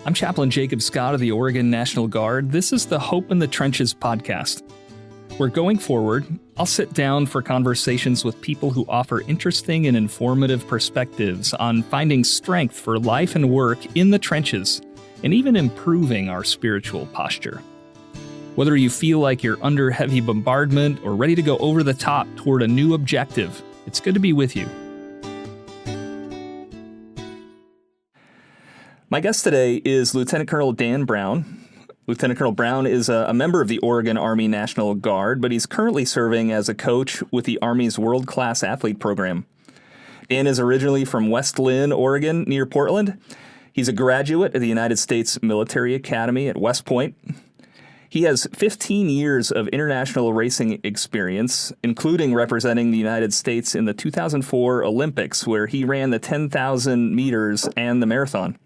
I'm Chaplain Jacob Scott of the Oregon National Guard. This is the Hope in the Trenches podcast. Where going forward, I'll sit down for conversations with people who offer interesting and informative perspectives on finding strength for life and work in the trenches, and even improving our spiritual posture. Whether you feel like you're under heavy bombardment or ready to go over the top toward a new objective, it's good to be with you. My guest today is Lieutenant Colonel Dan Browne. Lieutenant Colonel Browne is a member of the Oregon Army National Guard, but he's currently serving as a coach with the Army's World-Class Athlete Program. Dan is originally from West Linn, Oregon, near Portland. He's a graduate of the United States Military Academy at West Point. He has 15 years of international racing experience, including representing the United States in the 2004 Olympics, where he ran the 10,000 meters and the marathon.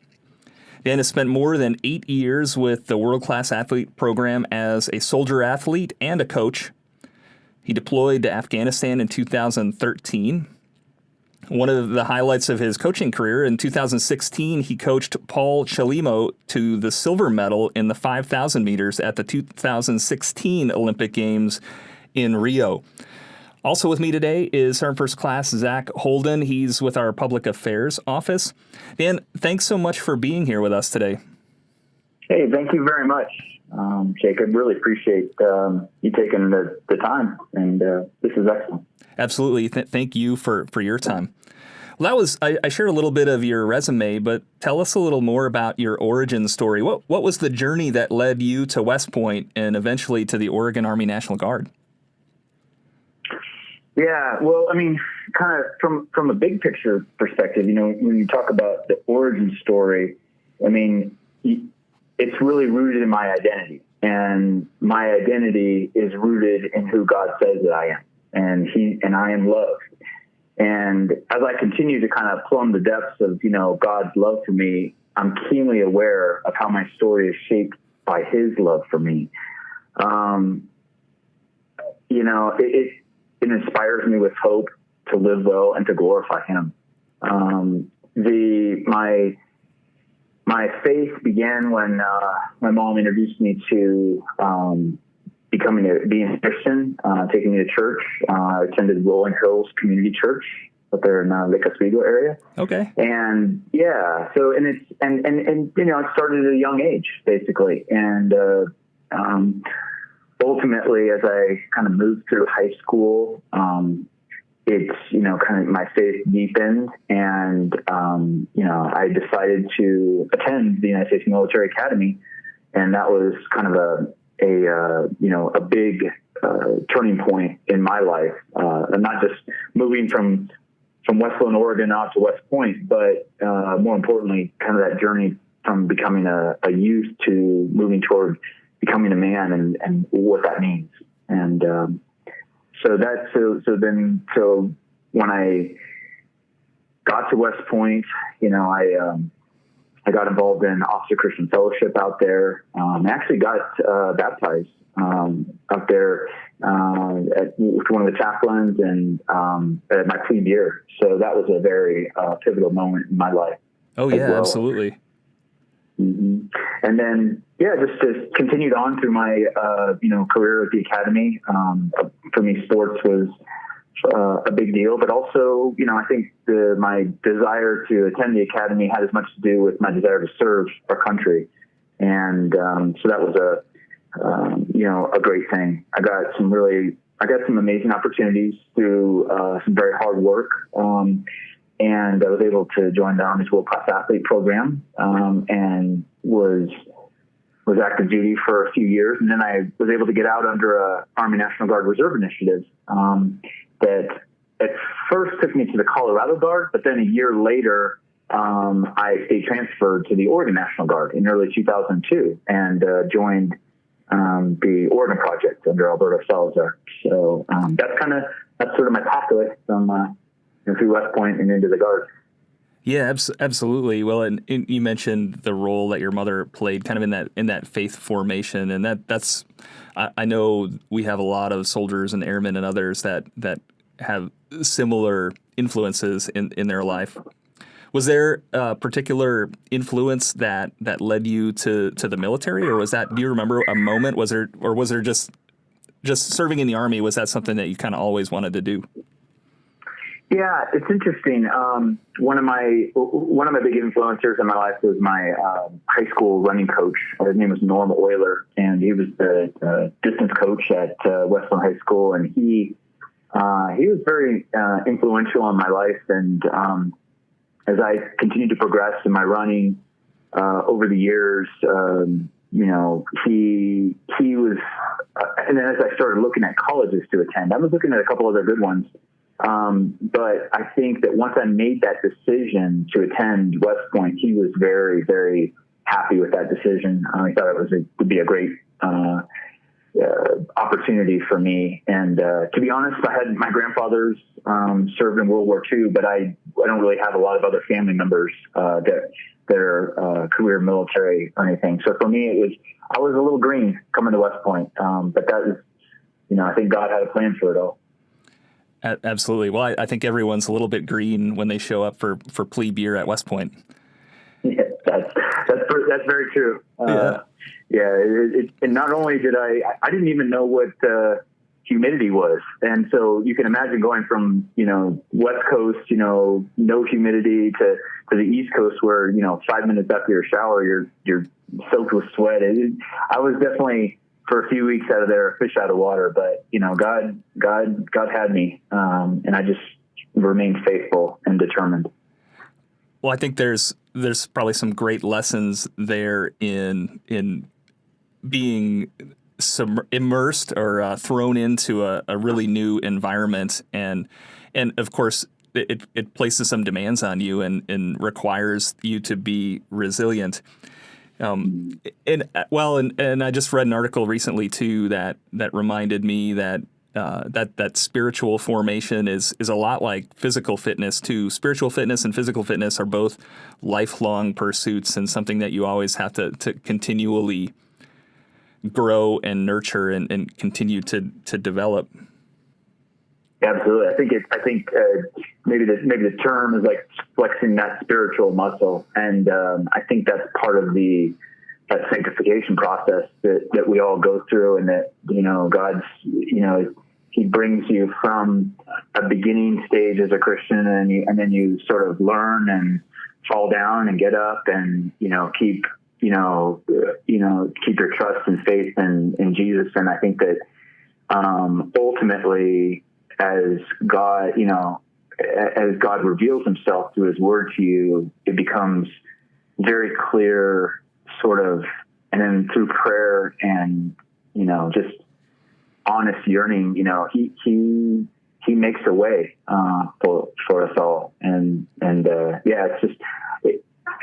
Dan has spent more than 8 years with the World-Class Athlete Program as a soldier athlete and a coach. He deployed to Afghanistan in 2013. One of the highlights of his coaching career, in 2016, he coached Paul Chelimo to the silver medal in the 5,000 meters at the 2016 Olympic Games in Rio. Also with me today is Sergeant First Class Zach Holden. He's with our Public Affairs Office. Dan, thanks so much for being here with us today. Hey, thank you very much, Jacob. Really appreciate you taking the time, and this is excellent. Absolutely. Thank you for your time. Well, I shared a little bit of your resume, but tell us a little more about your origin story. What was the journey that led you to West Point and eventually to the Oregon Army National Guard? Yeah, well, I mean, kind of from a big picture perspective, when you talk about the origin story, I mean, it's really rooted in my identity, and my identity is rooted in who God says that I am, and I am loved. And as I continue to kind of plumb the depths of, God's love for me, I'm keenly aware of how my story is shaped by His love for me. It inspires me with hope to live well and to glorify Him. My faith began when my mom introduced me to being a Christian, taking me to church. I attended Rolling Hills Community Church up there in the Lake Oswego area. Okay. And yeah, so it started at a young age, basically, and ultimately, as I kind of moved through high school, it's, kind of my faith deepened, and, I decided to attend the United States Military Academy. And that was kind of a big turning point in my life. And not just moving from West Linn, Oregon out to West Point, but more importantly, kind of that journey from becoming a youth to moving toward becoming a man and what that means. And so when I got to West Point, I got involved in Officer Christian Fellowship out there. I actually got baptized out there with one of the chaplains and at my plebe year. So that was a very pivotal moment in my life. Oh, yeah, well. Absolutely. Mm-hmm. And then, just continued on through my, career at the academy. For me, sports was a big deal, but also, I think my desire to attend the academy had as much to do with my desire to serve our country. And so that was a great thing. I got some amazing opportunities through some very hard work. And I was able to join the Army's World-Class Athlete Program, and was active duty for a few years. And then I was able to get out under a Army National Guard Reserve Initiative that at first took me to the Colorado Guard, but then a year later, I state transferred to the Oregon National Guard in early 2002 and joined the Oregon Project under Alberto Salazar. So that's sort of my pathway from through West Point and into the Guard. Yeah, absolutely. Well, and you mentioned the role that your mother played kind of in that faith formation, and that's I know we have a lot of soldiers and airmen and others that have similar influences in their life. Was there a particular influence that led you to the military, or was that? Do you remember a moment? Was there just serving in the Army? Was that something that you kind of always wanted to do? Yeah, it's interesting. One of my big influencers in my life was my high school running coach. His name was Norm Euler, and he was the distance coach at Westland High School. And he was very influential on my life. And as I continued to progress in my running over the years, he was. And then as I started looking at colleges to attend, I was looking at a couple other good ones. But I think that once I made that decision to attend West Point, he was very, very happy with that decision. He thought it would be a great opportunity for me. And to be honest, my grandfathers served in World War II, but I don't really have a lot of other family members that are career military or anything. So for me, I was a little green coming to West Point, but that was, I think God had a plan for it all. Absolutely. Well, I think everyone's a little bit green when they show up for plebe year at West Point. Yeah, that's very true. And not only did I didn't even know what humidity was, and so you can imagine going from West Coast, no humidity to the East Coast where 5 minutes after your shower you're soaked with sweat. I was definitely, for a few weeks out of there, a fish out of water, but God had me, and I just remained faithful and determined. Well, I think there's probably some great lessons there in being immersed or thrown into a really new environment, and of course it places some demands on you and requires you to be resilient. And I just read an article recently too that reminded me that spiritual formation is a lot like physical fitness too. Spiritual fitness and physical fitness are both lifelong pursuits and something that you always have to continually grow and nurture and continue to develop. Absolutely. I think maybe the term is like flexing that spiritual muscle. And I think that's part of that sanctification process that we all go through, and that, God's, he brings you from a beginning stage as a Christian, and then you sort of learn and fall down and get up and, keep your trust and faith in Jesus. And I think that ultimately, as God reveals himself through his word to you, it becomes very clear, sort of, and then through prayer and, just honest yearning, he makes a way for us all. And it's just,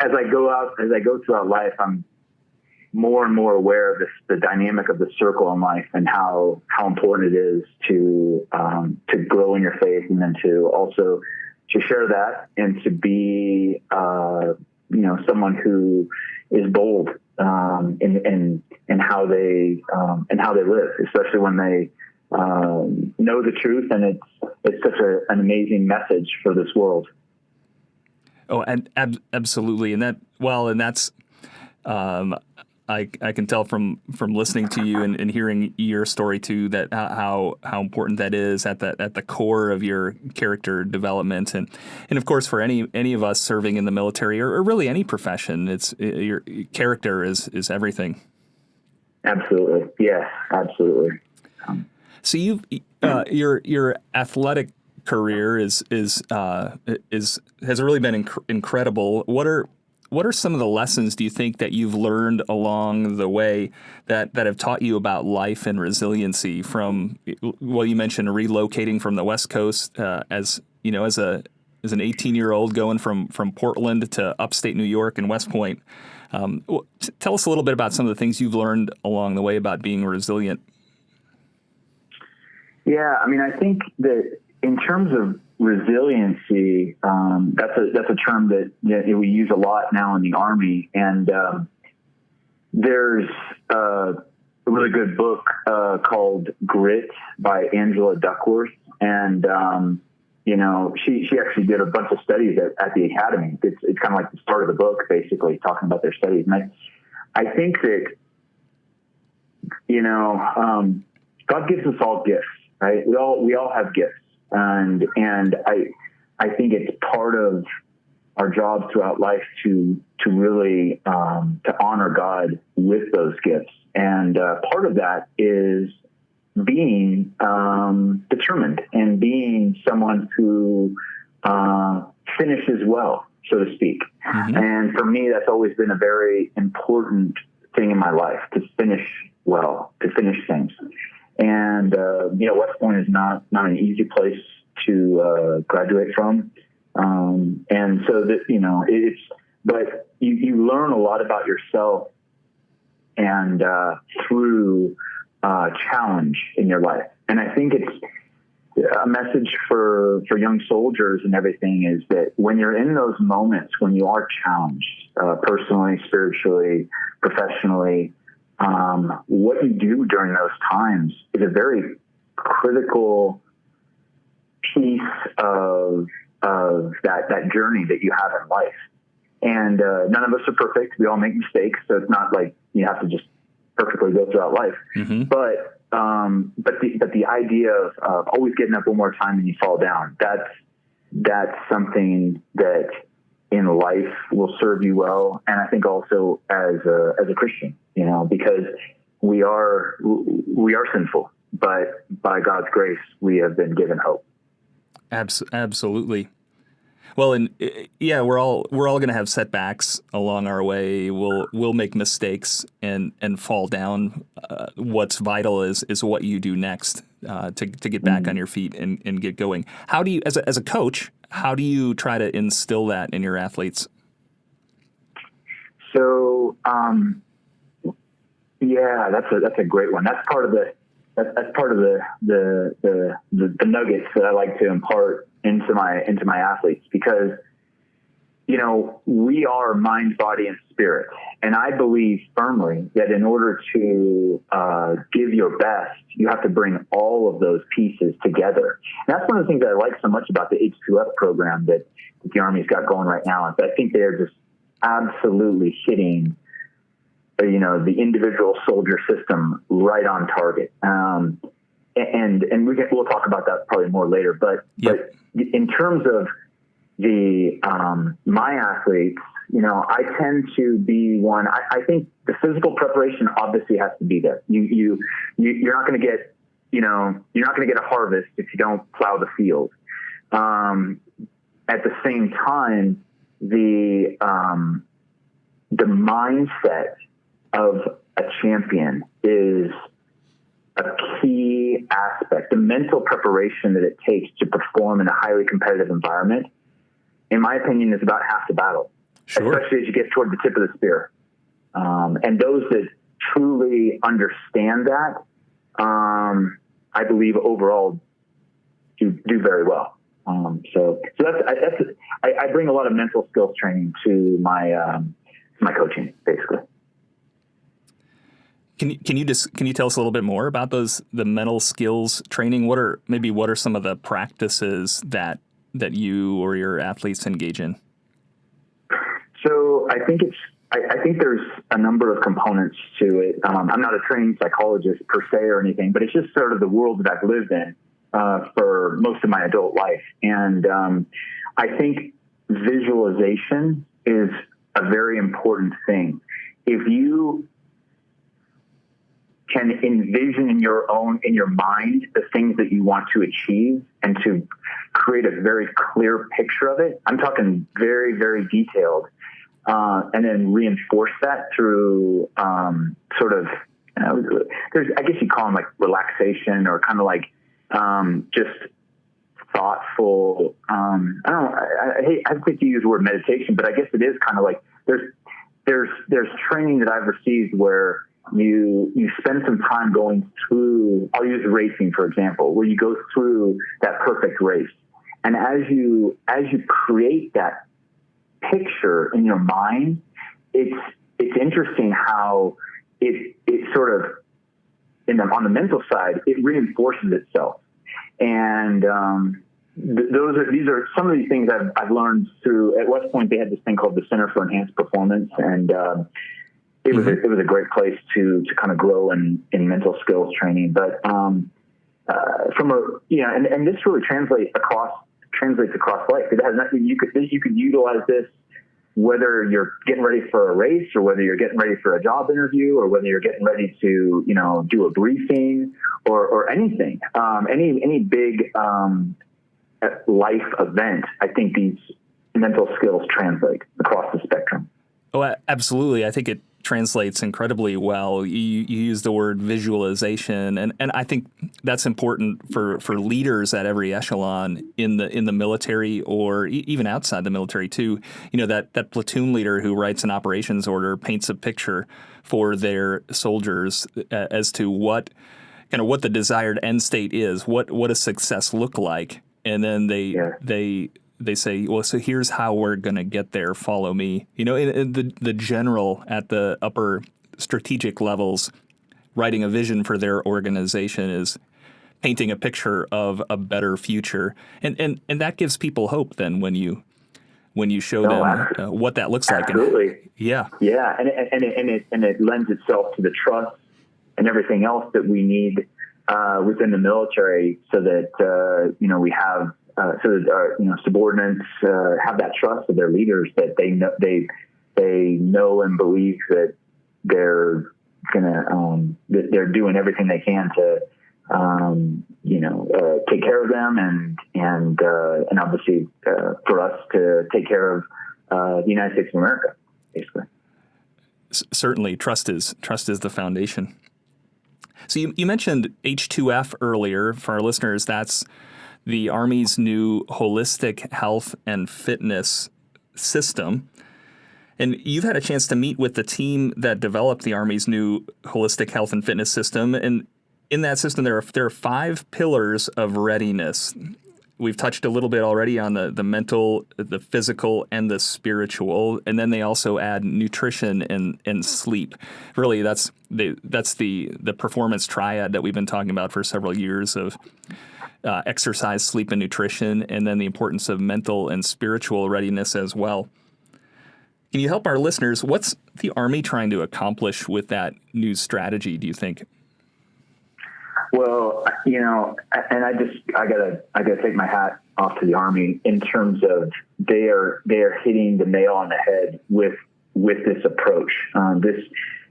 as I go throughout life, I'm more and more aware of the dynamic of the circle in life, and how important it is to grow in your faith, and then to also to share that, and to be someone who is bold in how they live, especially when they know the truth, and it's such an amazing message for this world. Oh, and absolutely, and that's. I can tell from listening to you and hearing your story too, that how important that is at the core of your character development, and of course for any of us serving in the military or really any profession, your character is everything. Absolutely, yeah, absolutely. So your athletic career has really been incredible. What are some of the lessons, do you think, that you've learned along the way that have taught you about life and resiliency from, you mentioned relocating from the West Coast as an 18-year-old going from Portland to upstate New York and West Point. Tell us a little bit about some of the things you've learned along the way about being resilient. Yeah, I think that in terms of resiliency, that's a term that we use a lot now in the Army, and there's a really good book called Grit by Angela Duckworth, and she actually did a bunch of studies at the academy. It's kind of like the start of the book, basically talking about their studies. And I think that, God gives us all gifts, right? We all have gifts. And I think it's part of our job throughout life to really, to honor God with those gifts. And part of that is being determined and being someone who finishes well, so to speak. Mm-hmm. And for me, that's always been a very important thing in my life, to finish well, to finish things. And, West Point is not an easy place to graduate from. And so that, but you learn a lot about yourself and through challenge in your life. And I think it's a message for young soldiers and everything, is that when you're in those moments, when you are challenged, personally, spiritually, professionally, what you do during those times is a very critical piece of that journey that you have in life. And none of us are perfect. We all make mistakes. So it's not like you have to just perfectly go throughout life. Mm-hmm. But the idea of always getting up one more time and you fall down, that's something that in life will serve you well. And I think also as a Christian, because we are sinful, but by God's grace, we have been given hope. Absolutely. Well, and yeah, we're all going to have setbacks along our way. We'll make mistakes and fall down. What's vital is what you do next to get back on your feet and get going. How do you, as a coach, how do you try to instill that in your athletes? So, yeah, that's a great one. That's part of the nuggets that I like to impart into my athletes, because, we are mind, body, and spirit. And I believe firmly that in order to give your best, you have to bring all of those pieces together. And that's one of the things that I like so much about the H2F program that the Army's got going right now. Is I think they're just absolutely hitting the individual soldier system right on target. And we'll talk about that probably more later, but in terms of my athletes, I tend to be one, I think the physical preparation obviously has to be there. You're not going to get, you're not going to get a harvest if you don't plow the field. At the same time, the mindset of a champion is a key aspect. The mental preparation that it takes to perform in a highly competitive environment, in my opinion, is about half the battle, especially as you get toward the tip of the spear. And those that truly understand that, I believe overall do very well. So I bring a lot of mental skills training to my coaching, basically. Can you tell us a little bit more about the mental skills training? What are some of the practices that you or your athletes engage in? So I think there's a number of components to it. I'm not a trained psychologist per se or anything, but it's just sort of the world that I've lived in for most of my adult life. And I think visualization is a very important thing. If you can envision in your mind the things that you want to achieve and to create a very clear picture of it, I'm talking very, very detailed, and then reinforce that through sort of, I guess you call them like relaxation or kind of like just thoughtful. I hate to use the word meditation, but I guess it is kind of like there's training that I've received where you spend some time going through, I'll use racing, for example, where you go through that perfect race. And as you create that picture in your mind, it's interesting how it sort of, on the mental side, it reinforces itself. And these are some of these things I've learned through. At West Point, they had this thing called the Center for Enhanced Performance, and it was a great place to kind of grow in mental skills training. But and this really translates across life. It has nothing. You could utilize this whether you're getting ready for a race, or whether you're getting ready for a job interview, or whether you're getting ready to do a briefing, or anything, any big life event. I think these mental skills translate across the spectrum. Oh, absolutely. I think it translates incredibly well. You use the word visualization, and I think that's important for leaders at every echelon in the military, or even outside the military too. That platoon leader who writes an operations order paints a picture for their soldiers as to what the desired end state is, what a success look like, and then they say, well, so here's how we're going to get there. Follow me. The general at the upper strategic levels, writing a vision for their organization is painting a picture of a better future, and that gives people hope. Then when you show them what that looks like, absolutely, yeah, and it lends itself to the trust and everything else that we need within the military, so that we have. So that our subordinates have that trust of their leaders, that they know and believe that they're that they're doing everything they can to take care of them, and obviously for us to take care of the United States of America, basically. Certainly, trust is the foundation. So you mentioned H2F earlier. For our listeners, that's the Army's new holistic health and fitness system. And you've had a chance to meet with the team that developed the Army's new holistic health and fitness system. And in that system, there are 5 pillars of readiness. We've touched a little bit already on the mental, the physical, and the spiritual. And then they also add nutrition and sleep. Really, that's the performance triad that we've been talking about for several years of exercise, sleep, and nutrition, and then the importance of mental and spiritual readiness as well. Can you help our listeners? What's the Army trying to accomplish with that new strategy, do you think? Well, and I gotta take my hat off to the Army in terms of they are hitting the nail on the head with this approach.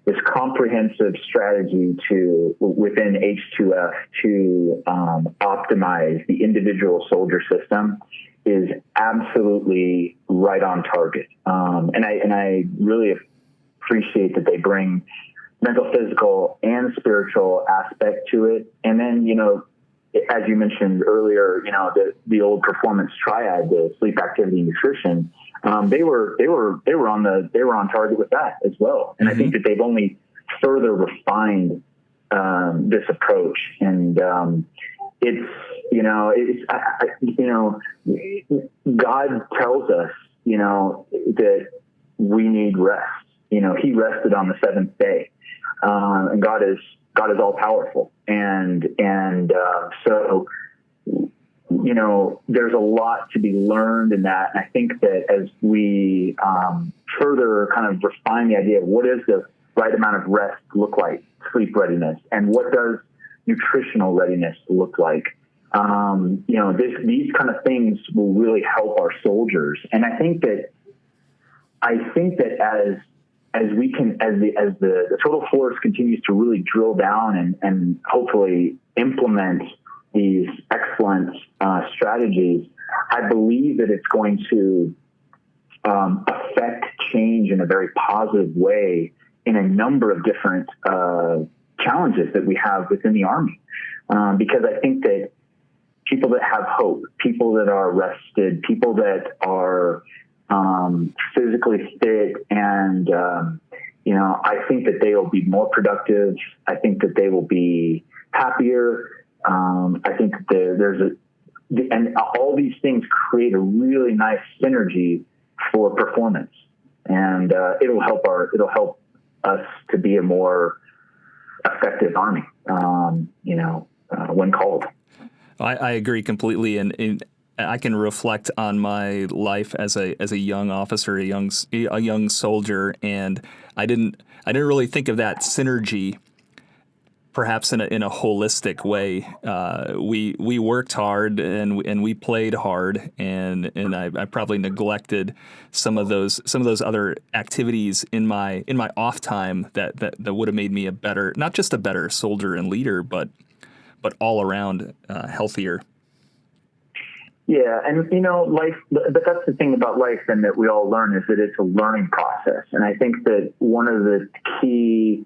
This comprehensive strategy within H2F to optimize the individual soldier system is absolutely right on target. And I really appreciate that they bring mental, physical, and spiritual aspect to it. And then, as you mentioned earlier, the old performance triad, the sleep, activity, nutrition, they were on target with that as well. And I think that they've only further refined this approach. And God tells us, that we need rest. He rested on the 7th day, and God is all powerful, and so. There's a lot to be learned in that. And I think that as we further kind of refine the idea of what does the right amount of rest look like, sleep readiness, and what does nutritional readiness look like, these kind of things will really help our soldiers. And I think that as the total force continues to really drill down and hopefully implement these excellent strategies, I believe that it's going to affect change in a very positive way in a number of different challenges that we have within the Army. Because I think that people that have hope, people that are rested, people that are physically fit, and I think that they will be more productive. I think that they will be happier. I think that and all these things create a really nice synergy for performance, and it'll help us to be a more effective Army, when called. I agree completely, and I can reflect on my life as a young officer, a young soldier, and I didn't really think of that synergy, perhaps in a holistic way. We worked hard and we played hard, and I probably neglected some of those other activities in my off time that would have made me not just a better soldier and leader, but all around healthier. Yeah, and life. But that's the thing about life, and that we all learn, is that it's a learning process. And I think that one of the key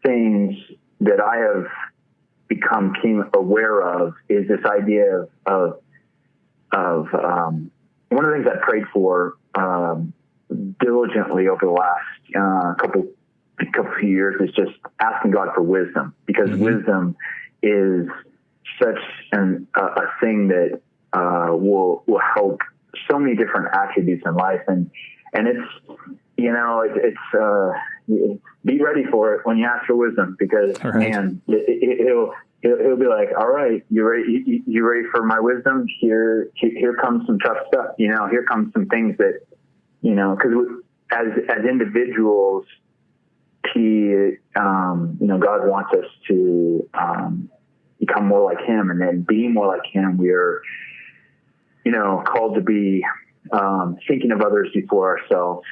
things that I have become keen aware of is this idea of one of the things I prayed for diligently over the last couple of years is just asking God for wisdom, because wisdom is such a thing that will help so many different attributes in life, and it's be ready for it when you ask for wisdom, because man, it'll be like, all right, you ready for my wisdom? Here comes some tough stuff. Here comes some things that because as individuals, God wants us to become more like Him, and then being more like Him, we're called to be thinking of others before ourselves,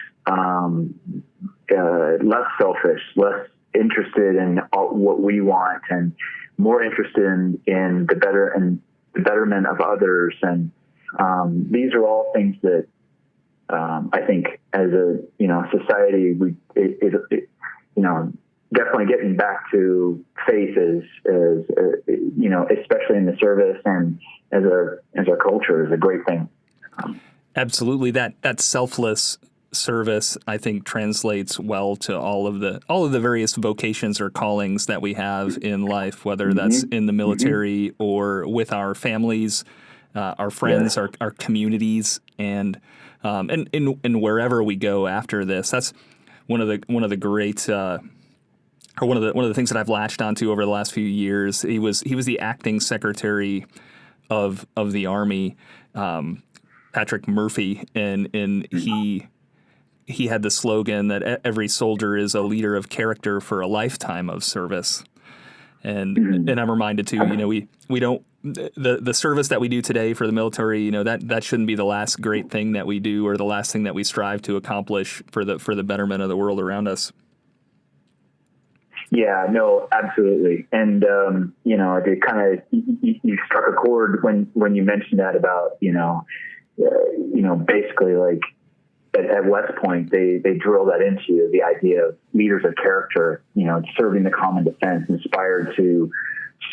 less selfish, less interested in what we want, and more interested in the betterment of others. And these are all things that I think, as a society, definitely getting back to faith is especially in the service and as our culture, is a great thing. Absolutely, that selfless service, I think, translates well to all of the various vocations or callings that we have in life, whether that's in the military or with our families, our friends, our communities, and wherever we go after this. That's one of the great. Or one of the things that I've latched onto over the last few years. He was the acting secretary of the Army, Patrick Murphy, and he had the slogan that every soldier is a leader of character for a lifetime of service. And I'm reminded too, we don't the service that we do today for the military, that shouldn't be the last great thing that we do or the last thing that we strive to accomplish for the betterment of the world around us. Yeah, no, absolutely. And, it kind of, you struck a chord when you mentioned that about, basically like at West Point, they drill that into you, the idea of leaders of character, serving the common defense, inspired to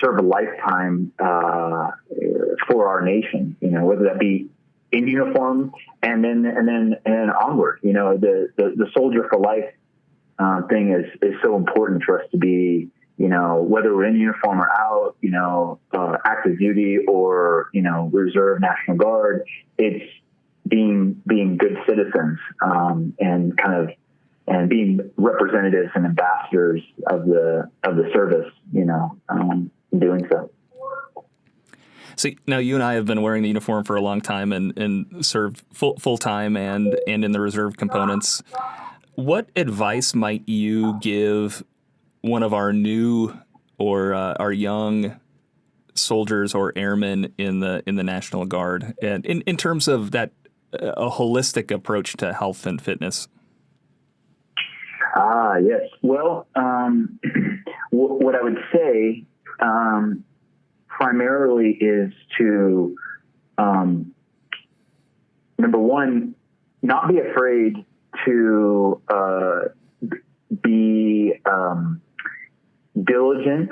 serve a lifetime for our nation, whether that be in uniform and then onward, the soldier for life thing is so important for us to be, whether we're in uniform or out, active duty or, reserve, National Guard. It's being good citizens, and being representatives and ambassadors of the service, doing so. So now you and I have been wearing the uniform for a long time and served full time and in the reserve components. What advice might you give one of our new or our young soldiers or airmen in the National Guard, and in terms of that a holistic approach to health and fitness? Yes. Well, what I would say primarily is to number one, not be afraid to be diligent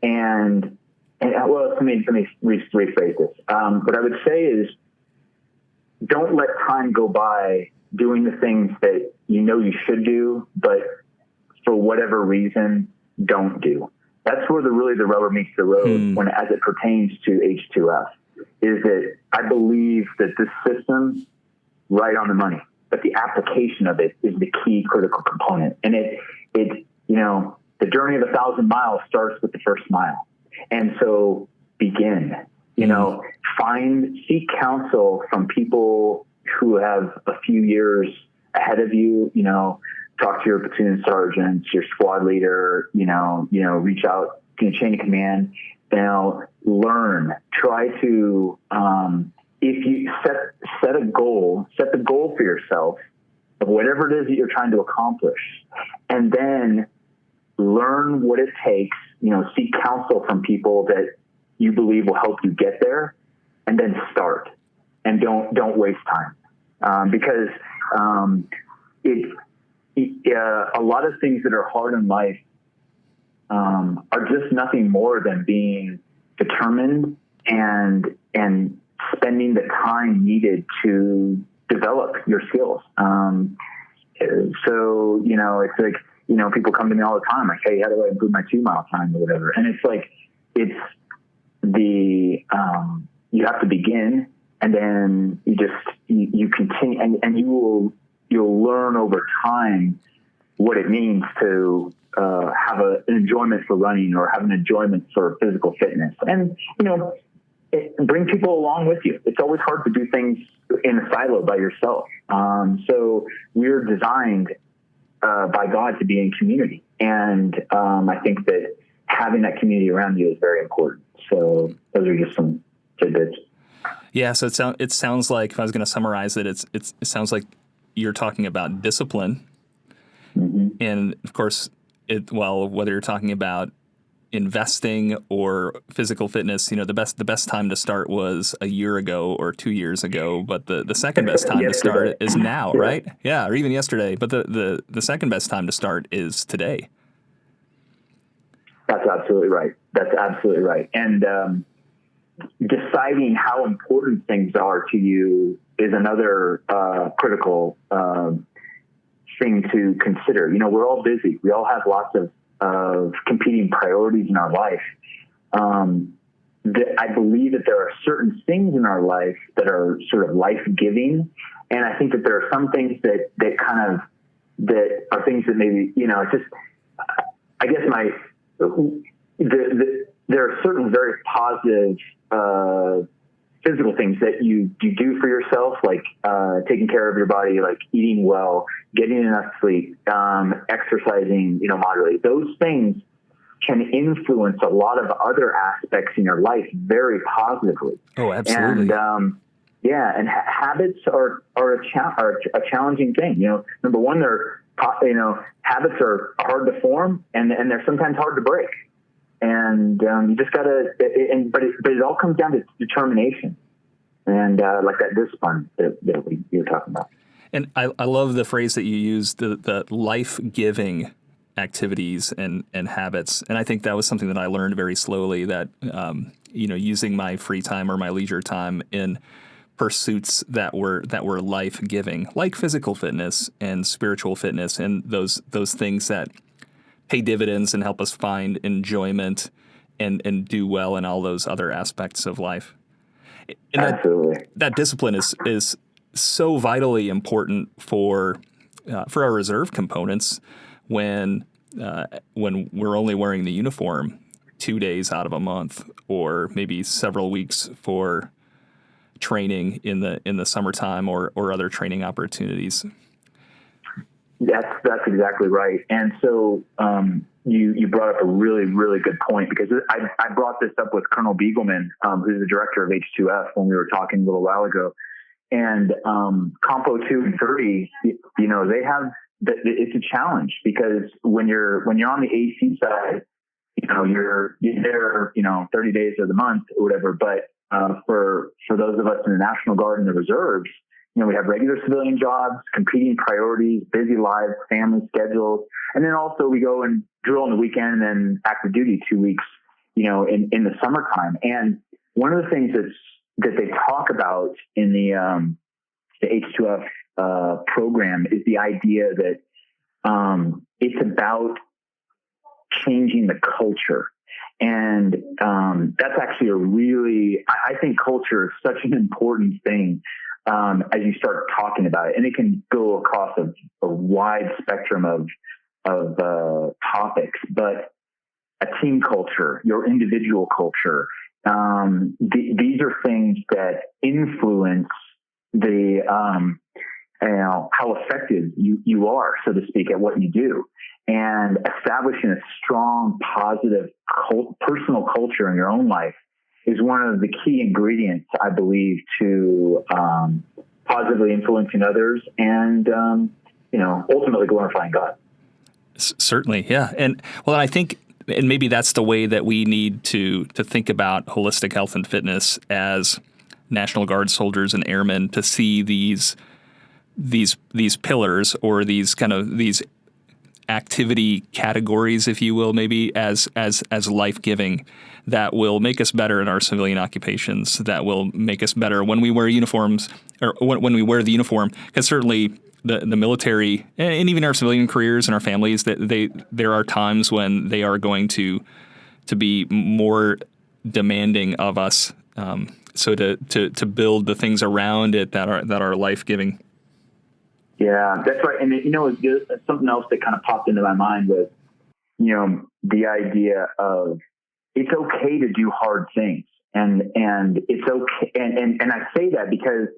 and well, let me rephrase this. What I would say is, don't let time go by doing the things that you should do, but for whatever reason don't do. That's where the rubber meets the road when, as it pertains to H2F, is that I believe that this system, right on the money, but the application of it is the key critical component. And the journey of 1,000 miles starts with the first mile. And so begin Seek counsel from people who have a few years ahead of you, talk to your platoon sergeants, your squad leader, reach out to your chain of command, learn, try to, if you set the goal for yourself of whatever it is that you're trying to accomplish, and then learn what it takes, seek counsel from people that you believe will help you get there, and then start, and don't waste time. Because, a lot of things that are hard in life, are just nothing more than being determined and spending the time needed to develop your skills. So, it's like, people come to me all the time, like, hey, how do I improve my 2 mile time or whatever? And it's like, you have to begin, and then you continue, and you'll learn over time what it means to have an enjoyment for running or have an enjoyment for physical fitness, and bring people along with you. It's always hard to do things in a silo by yourself. So we're designed by God to be in community, and I think that having that community around you is very important. So those are just some tidbits. Yeah. So it sounds like, if I was going to summarize it, it sounds like you're talking about discipline. Mm-hmm. And of course, whether you're talking about investing or physical fitness, the best time to start was a year ago or 2 years ago, but the second best time to start is now, right? Yeah, or even yesterday. But the second best time to start is today. That's absolutely right. And deciding how important things are to you is another critical thing to consider. We're all busy. We all have lots of competing priorities in our life. I believe that there are certain things in our life that are sort of life-giving, and I think that there are some things that are things that maybe, it's just, I guess there are certain very positive physical things that you do for yourself, like taking care of your body, like eating well, getting enough sleep, exercising, moderately. Those things can influence a lot of other aspects in your life very positively. Oh, absolutely. And and habits are a challenging thing. Number one, habits are hard to form, and they're sometimes hard to break. And you just gotta, but it all comes down to determination and like that discipline that you were talking about. And I love the phrase that you used, the life-giving activities and habits. And I think that was something that I learned very slowly, that using my free time or my leisure time in pursuits that were life-giving, like physical fitness and spiritual fitness, and those things that pay dividends and help us find enjoyment and do well in all those other aspects of life. And absolutely. That discipline is so vitally important for our reserve components when we're only wearing the uniform 2 days out of a month, or maybe several weeks for training in the summertime or other training opportunities. That's exactly right. And so you brought up a really, really good point, because I brought this up with Colonel Beagleman, who's the director of H2F, when we were talking a little while ago. And Compo 2 and 3, they have it's a challenge, because when you're on the AC side, you're there 30 days of the month or whatever. But for those of us in the National Guard and the reserves, we have regular civilian jobs, competing priorities, busy lives, family schedules. And then also we go and drill on the weekend and then active duty 2 weeks, in the summertime. And one of the things that they talk about in the H2F program is the idea that it's about changing the culture. And that's actually I think culture is such an important thing as you start talking about it. And it can go across a wide spectrum of topics, but a team culture, your individual culture, these are things that influence the, how effective you are, so to speak, at what you do. And establishing a strong, positive personal culture in your own life is one of the key ingredients, I believe, to positively influencing others and, ultimately glorifying God. Certainly, yeah. And well, I think, and maybe that's the way that we need to think about holistic health and fitness as National Guard soldiers and airmen, to see these pillars, or these activity categories, if you will, maybe as life-giving, that will make us better in our civilian occupations, that will make us better when we wear uniforms, or when we wear the uniform. Because certainly the military, and even our civilian careers and our families, that there are times when they are going to be more demanding of us. So to build the things around it that are life-giving. Yeah, that's right. And something else that kind of popped into my mind was, the idea of it's okay to do hard things, and it's okay. And I say that because,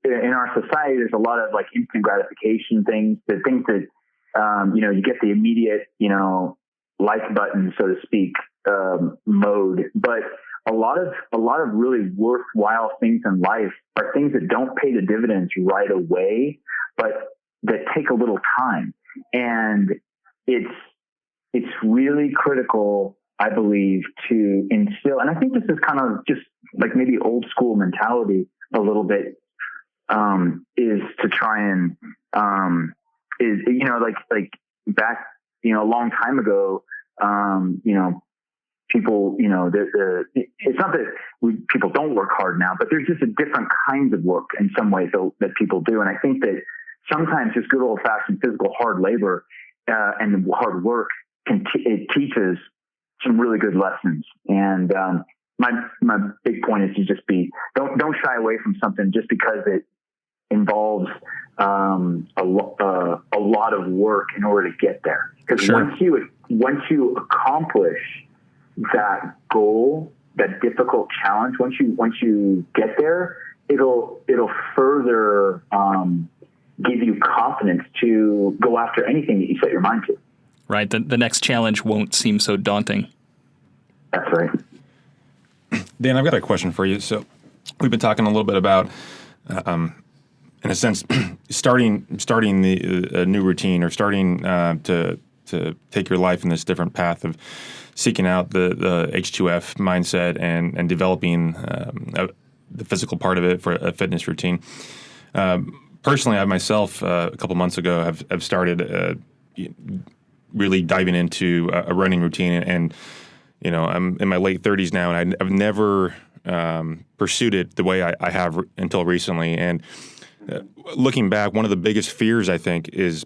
in our society, there's a lot of like instant gratification things, the things that, you get the immediate, like button, so to speak, mode. But a lot of really worthwhile things in life are things that don't pay the dividends right away, but that take a little time. And it's really critical, I believe, to instill. And I think this is kind of just like maybe old school mentality a little bit, is to try and, like back, a long time ago, people, it's not that people don't work hard now, but there's just a different kinds of work in some ways that people do. And I think that sometimes just good old fashioned physical hard labor, and hard work it teaches some really good lessons. And, my big point is to just don't shy away from something just because it involves, a lot of work in order to get there. Because once you accomplish that goal, that difficult challenge, once you get there, it'll further give you confidence to go after anything that you set your mind to. Right. The next challenge won't seem so daunting. That's right. Dan, I've got a question for you. So we've been talking a little bit about, in a sense, starting a new routine, or starting to take your life in this different path of seeking out the H2F mindset and developing the physical part of it for a fitness routine. Personally, I myself, a couple months ago, have started really diving into a running routine, and I'm in my late 30s now, and I've never pursued it the way I have until recently. And looking back, one of the biggest fears, I think, is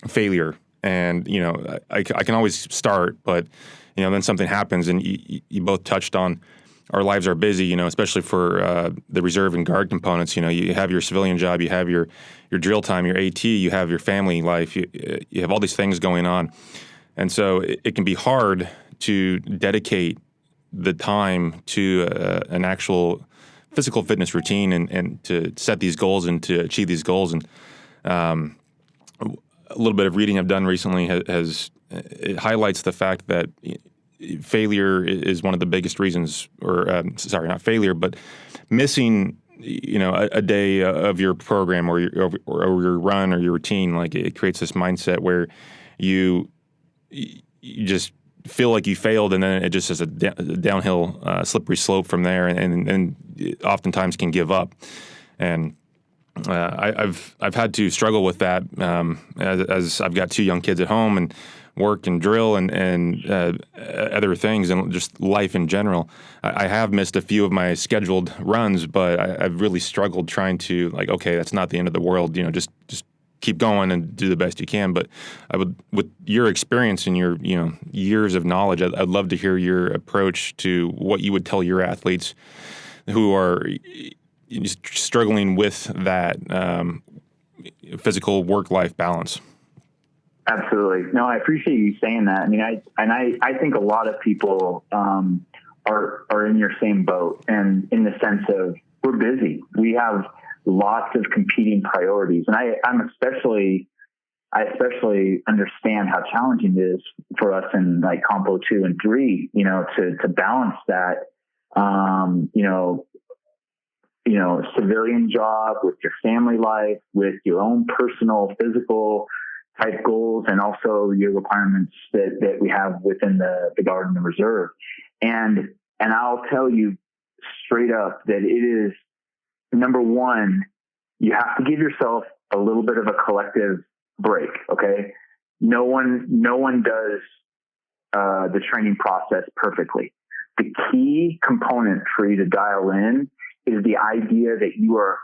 failure. And I can always start, but then something happens, and you both touched on our lives are busy, especially for the reserve and guard components. You have your civilian job, you have your drill time, your AT, you have your family life, you have all these things going on. And so it can be hard to dedicate the time to an actual physical fitness routine and to set these goals and to achieve these goals. And a little bit of reading I've done recently it highlights the fact that failure is one of the biggest reasons, or not failure, but missing, a day of your program or your run or your routine. Like, it creates this mindset where you just feel like you failed, and then it just is a downhill, slippery slope from there, and oftentimes can give up. And I've had to struggle with that as I've got two young kids at home and work and drill and other things, and just life in general. I have missed a few of my scheduled runs, but I've really struggled trying to, okay, that's not the end of the world. Just keep going and do the best you can. But I would, with your experience and your years of knowledge, I'd love to hear your approach to what you would tell your athletes who are just struggling with that physical work-life balance. Absolutely. No, I appreciate you saying that. I mean, I think a lot of people are in your same boat, and in the sense of we're busy. We have lots of competing priorities, and I especially understand how challenging it is for us in like Compo 2 and 3, to balance that, civilian job with your family life, with your own personal physical type goals, and also your requirements that we have within the Guard and the Reserve. And I'll tell you straight up that it is, number one, you have to give yourself a little bit of a collective break. Okay. No one does the training process perfectly. The key component for you to dial in is the idea that you are,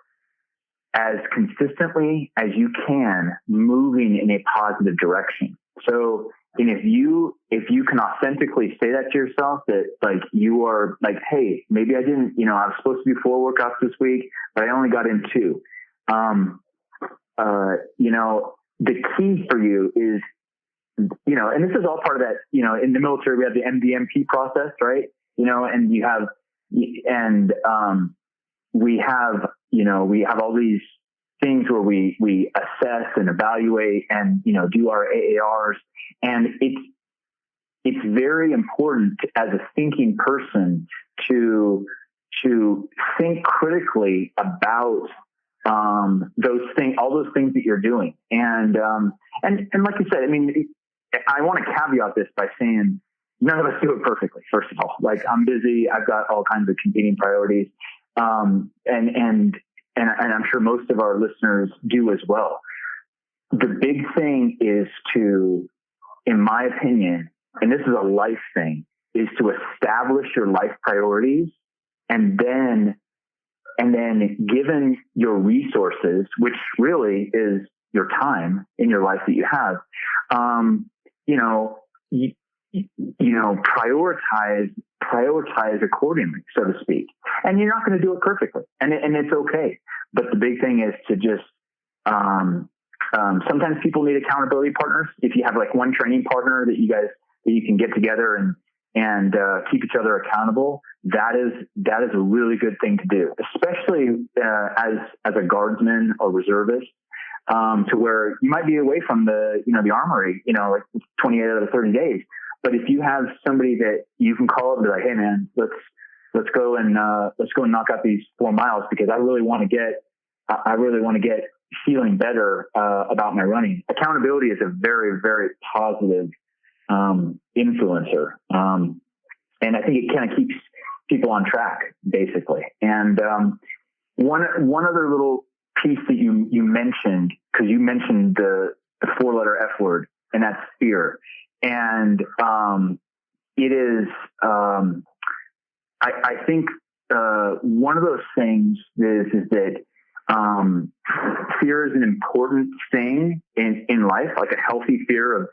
as consistently as you can, moving in a positive direction. So, and if you can authentically say that to yourself, that like you are like, hey, maybe I didn't, I was supposed to do 4 workouts this week, but I only got in 2. The key for you is, and this is all part of that, in the military, we have the MDMP process, right? And we have all these things where we assess and evaluate and, do our AARs. And it's very important as a thinking person to think critically about those things, all those things that you're doing. And like you said, I mean, I want to caveat this by saying none of us do it perfectly. First of all, like I'm busy. I've got all kinds of competing priorities. And I'm sure most of our listeners do as well. The big thing is to, in my opinion, and this is a life thing, is to establish your life priorities, and then given your resources, which really is your time in your life that you have, prioritize accordingly, so to speak. And you're not going to do it perfectly, and it's okay. But the big thing is to just, sometimes people need accountability partners. If you have like one training partner that you can get together and keep each other accountable, that is a really good thing to do, especially as a guardsman or reservist, to where you might be away from the armory, like 28 out of 30 days. But if you have somebody that you can call up and be like, hey man, let's go and knock out these 4 miles, because I really want to get feeling better about my running. Accountability is a very, very positive influencer. And I think it kind of keeps people on track, basically. And one other little piece that you mentioned, because you mentioned the 4-letter F word, and that's fear. And it is, I think one of those things is that fear is an important thing in life, like a healthy fear of,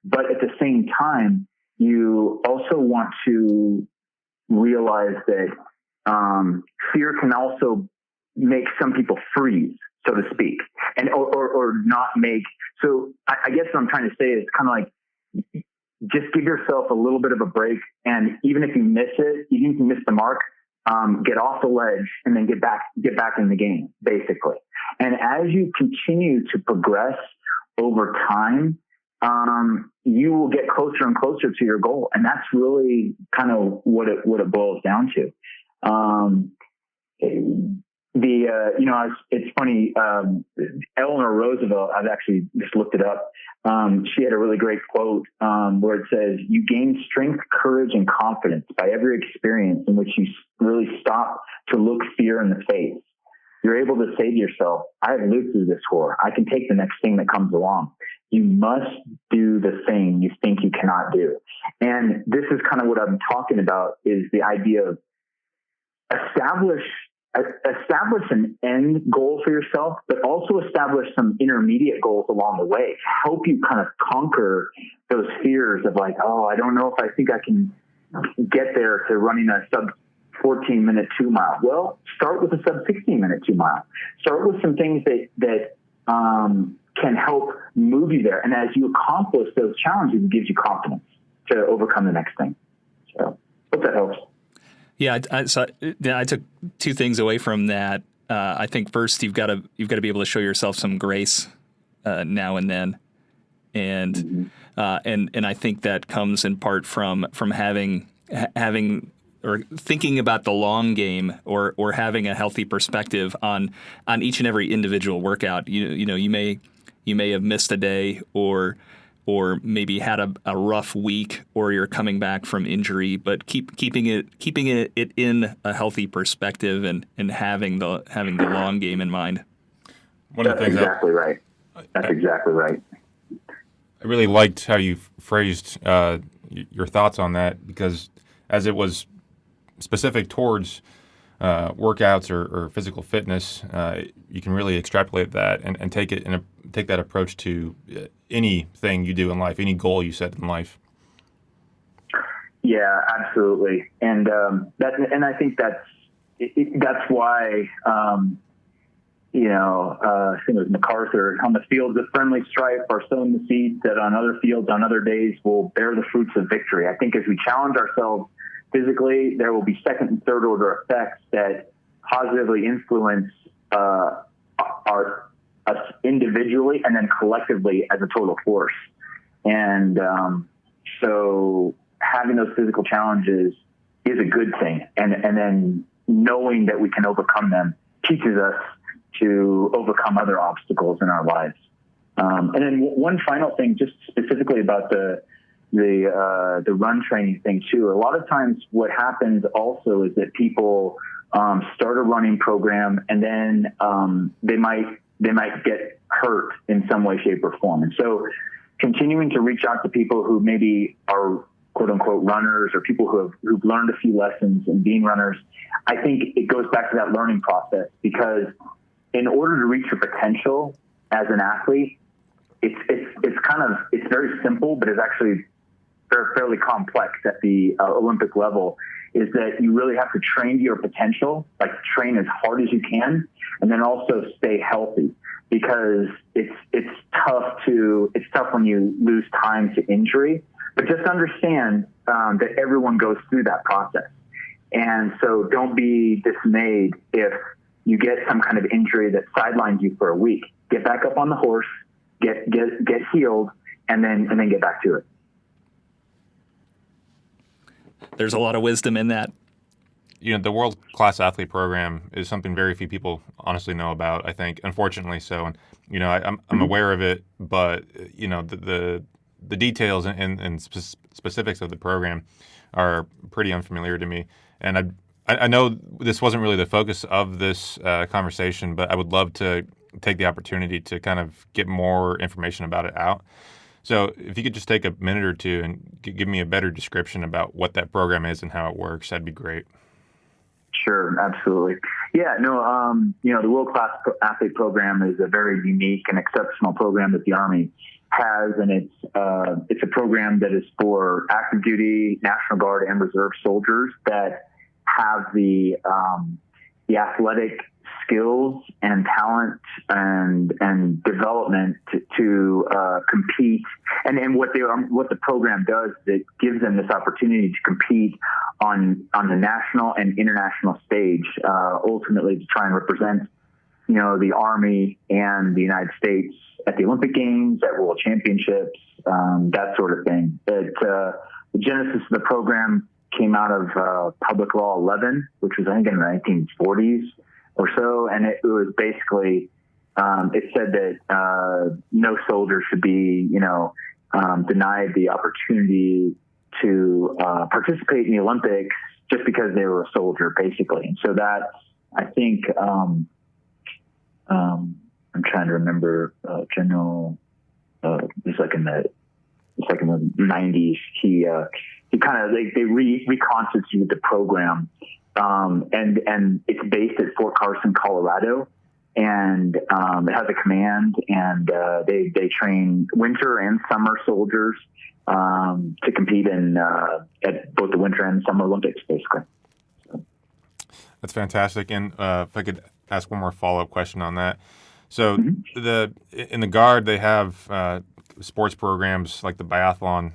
but at the same time, you also want to realize that fear can also make some people freeze, so to speak, and or not make. So I guess what I'm trying to say is kind of like, just give yourself a little bit of a break, and even if you miss it, even if you miss the mark, get off the ledge and then get back in the game, basically. And as you continue to progress over time, you will get closer and closer to your goal. And that's really kind of what it boils down to. It's funny, Eleanor Roosevelt, I've actually just looked it up. She had a really great quote, where it says, you gain strength, courage, and confidence by every experience in which you really stop to look fear in the face. You're able to say to yourself, I have lived through this horror. I can take the next thing that comes along. You must do the thing you think you cannot do. And this is kind of what I'm talking about, is the idea of establish an end goal for yourself, but also establish some intermediate goals along the way to help you kind of conquer those fears of like, oh, I don't know if I think I can get there to running a sub 14-minute 2 mile. Well, start with a sub 16-minute 2 mile. Start with some things that can help move you there. And as you accomplish those challenges, it gives you confidence to overcome the next thing. So. Hope that helps. Yeah, I took two things away from that. I think first you've got to be able to show yourself some grace now and then, and I think that comes in part from having or thinking about the long game, or having a healthy perspective on each and every individual workout. You may have missed a day, or maybe had a rough week, or you're coming back from injury, but keeping it in a healthy perspective, and having the long game in mind. That's exactly right. That's exactly right. I really liked how you phrased your thoughts on that, because as it was specific towards workouts or physical fitness, you can really extrapolate that and take that approach to anything you do in life, any goal you set in life. Yeah, absolutely, and I think that's why I think it was MacArthur, on the fields of friendly strife are sown the seeds that on other fields on other days will bear the fruits of victory. I think as we challenge ourselves physically, there will be second and third order effects that positively influence us individually and then collectively as a total force. And so having those physical challenges is a good thing. And then knowing that we can overcome them teaches us to overcome other obstacles in our lives. And then one final thing, just specifically about the run training thing too. A lot of times what happens also is that people start a running program, and then they might get hurt in some way, shape, or form. And so continuing to reach out to people who maybe are quote unquote runners, or people who've learned a few lessons in being runners, I think it goes back to that learning process, because in order to reach your potential as an athlete, it's very simple, but it's actually fairly complex at the Olympic level, is that you really have to train to your potential, like train as hard as you can, and then also stay healthy, because it's tough when you lose time to injury. But just understand that everyone goes through that process. And so don't be dismayed if you get some kind of injury that sidelines you for a week. Get back up on the horse, get healed, and then get back to it. There's a lot of wisdom in that. The World Class Athlete Program is something very few people honestly know about, I think, unfortunately so. And, I'm aware of it, but, the details and specifics of the program are pretty unfamiliar to me. And I know this wasn't really the focus of this conversation, but I would love to take the opportunity to kind of get more information about it out. So if you could just take a minute or two and give me a better description about what that program is and how it works, that'd be great. Sure, absolutely. Yeah, no, the World Class Athlete Program is a very unique and exceptional program that the Army has, and it's a program that is for active duty, National Guard, and Reserve soldiers that have the athletic skills and talent and development to compete. And what the program does is it gives them this opportunity to compete on the national and international stage, ultimately to try and represent, the Army and the United States at the Olympic Games, at World Championships, that sort of thing. The genesis of the program came out of Public Law 11, which was, I think, in the 1940s or so. And it was basically, it said that no soldier should be, denied the opportunity to participate in the Olympics just because they were a soldier, basically. And so that, I think, I'm trying to remember, General, it's like in the 90s, he kind of, they reconstituted the program, and it's based at Fort Carson, Colorado, and it has a command, and they train winter and summer soldiers to compete in at both the winter and summer Olympics, basically. So. That's fantastic. And if I could ask one more follow-up question on that. So in the Guard, they have sports programs like the biathlon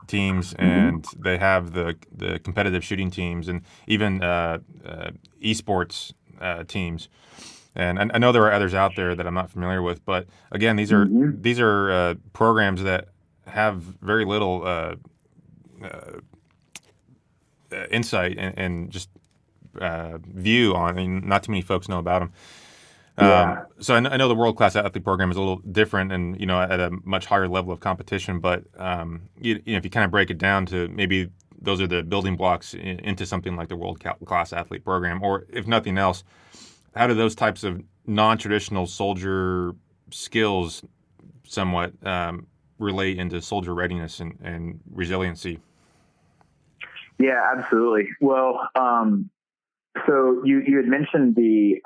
teams, and they have the competitive shooting teams, and even esports teams. And I know there are others out there that I'm not familiar with, but again, these are programs that have very little insight and just view on. I mean, not too many folks know about them. So I know the World Class Athlete Program is a little different, and at a much higher level of competition. But if you kind of break it down to maybe those are the building blocks into something like the World Class Athlete Program, or if nothing else, how do those types of non-traditional soldier skills somewhat relate into soldier readiness and resiliency? Yeah, absolutely. Well, so you had mentioned the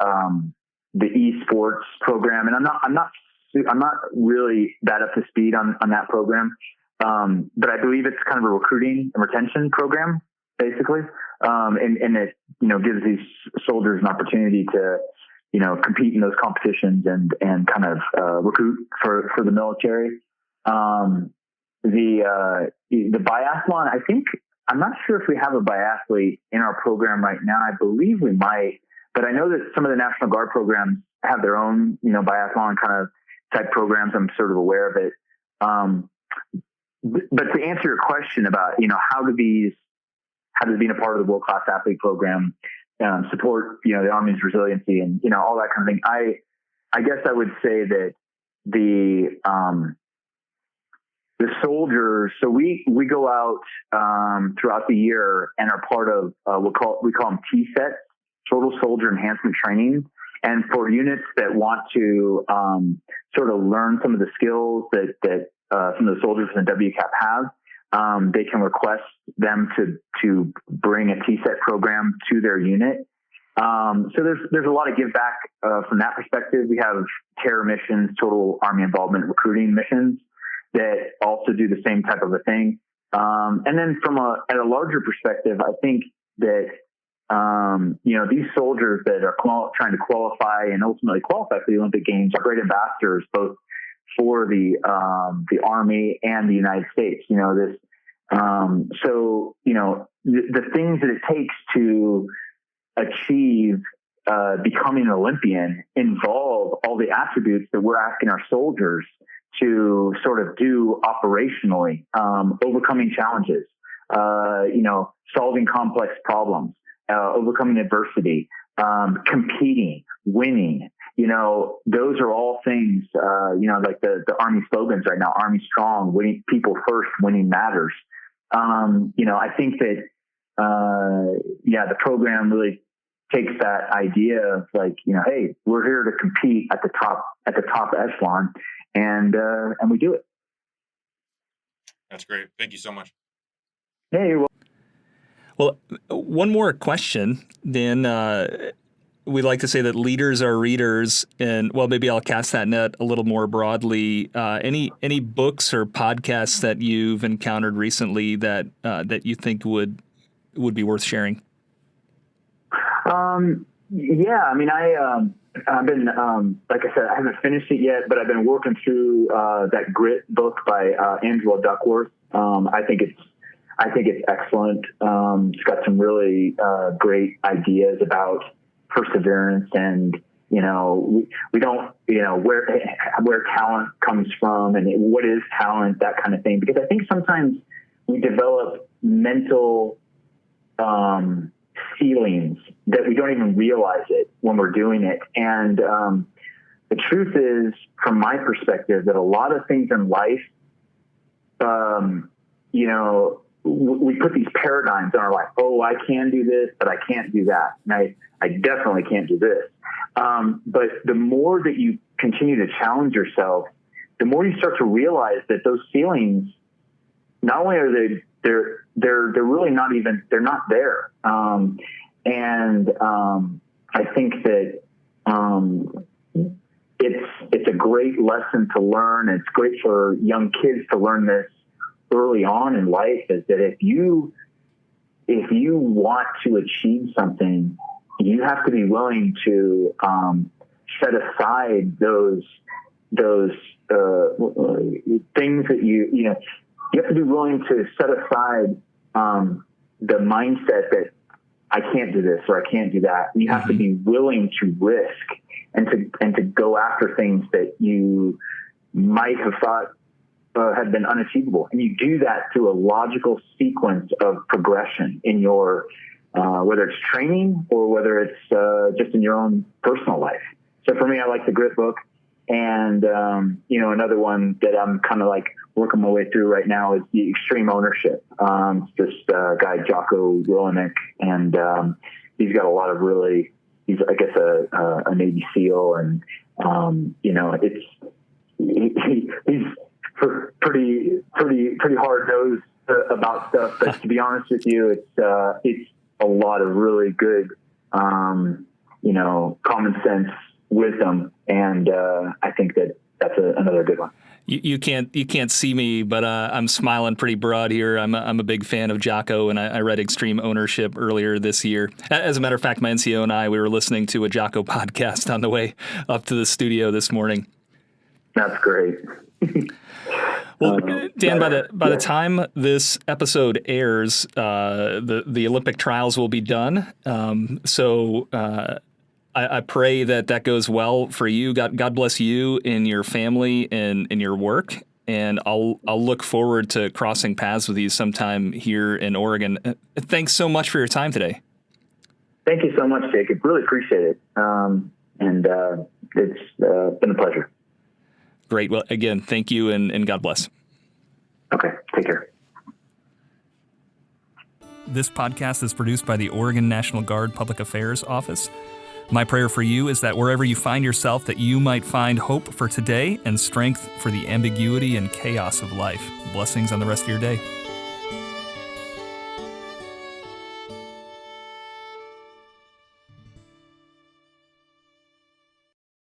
esports program, and I'm not really that up to speed on that program, but I believe it's kind of a recruiting and retention program, basically, and it gives these soldiers an opportunity to compete in those competitions and kind of recruit for the military. The biathlon, I think. I'm not sure if we have a biathlete in our program right now. I believe we might, but I know that some of the National Guard programs have their own, biathlon kind of type programs. I'm sort of aware of it. But to answer your question about, how does being a part of the World Class Athlete Program support, the Army's resiliency and, all that kind of thing. I guess I would say that the soldiers, so we go out throughout the year and are part of we call them TSET, Total Soldier Enhancement Training. And for units that want to sort of learn some of the skills that some of the soldiers in the WCAP have, they can request them to bring a TSET program to their unit. So there's a lot of give back from that perspective. We have terror missions, total Army involvement recruiting missions that also do the same type of a thing. And then at a larger perspective, I think that, these soldiers that are trying to qualify and ultimately qualify for the Olympic Games are great ambassadors, both for the Army and the United States. The things that it takes to achieve becoming an Olympian involve all the attributes that we're asking our soldiers to sort of do operationally, overcoming challenges, solving complex problems, overcoming adversity, competing, winning. Those are all things, like the Army slogans right now, Army strong, winning, people first, winning matters. I think that, the program really takes that idea of like, hey, we're here to compete at the top echelon, and we do it. That's great. Thank you so much. Hey, well, one more question, Dan. We like to say that leaders are readers, and maybe I'll cast that net a little more broadly. Any books or podcasts that you've encountered recently that you think would be worth sharing? Yeah, I mean, I've been, like I said, I haven't finished it yet, but I've been working through that Grit book by Angela Duckworth. I think it's excellent. It's got some really great ideas about perseverance and, we don't, where talent comes from and what is talent, that kind of thing. Because I think sometimes we develop mental ceilings that we don't even realize it when we're doing it. And the truth is, from my perspective, that a lot of things in life, we put these paradigms in our life. Oh, I can do this, but I can't do that. And I definitely can't do this. But the more that you continue to challenge yourself, the more you start to realize that those ceilings, not only are they're really not even, they're not there. I think that it's a great lesson to learn. It's great for young kids to learn this early on in life, is that if you want to achieve something, you have to be willing to set aside those things that you have to be willing to set aside the mindset that I can't do this or I can't do that. You have to be willing to risk and to go after things that you might have thought had been unachievable. And you do that through a logical sequence of progression in your, whether it's training or whether it's just in your own personal life. So for me, I like the Grit book. And, another one that I'm kind of like working my way through right now is the Extreme Ownership. It's this guy, Jocko Willemick, and he's got a lot of really, he's, I guess, a Navy SEAL, and, he's pretty hard-nosed about stuff. But to be honest with you, it's a lot of really good, common sense wisdom, and I think that's another good one. You can't see me, but I'm smiling pretty broad here. I'm a big fan of Jocko, and I read Extreme Ownership earlier this year. As a matter of fact, my NCO and I, we were listening to a Jocko podcast on the way up to the studio this morning. That's great. Well, Dan, by the time this episode airs, the Olympic trials will be done. I pray that goes well for you. God bless you and your family and your work. And I'll look forward to crossing paths with you sometime here in Oregon. Thanks so much for your time today. Thank you so much, Jacob. Really appreciate it. It's been a pleasure. Great. Well, again, thank you and God bless. Okay. Take care. This podcast is produced by the Oregon National Guard Public Affairs Office. My prayer for you is that wherever you find yourself, that you might find hope for today and strength for the ambiguity and chaos of life. Blessings on the rest of your day.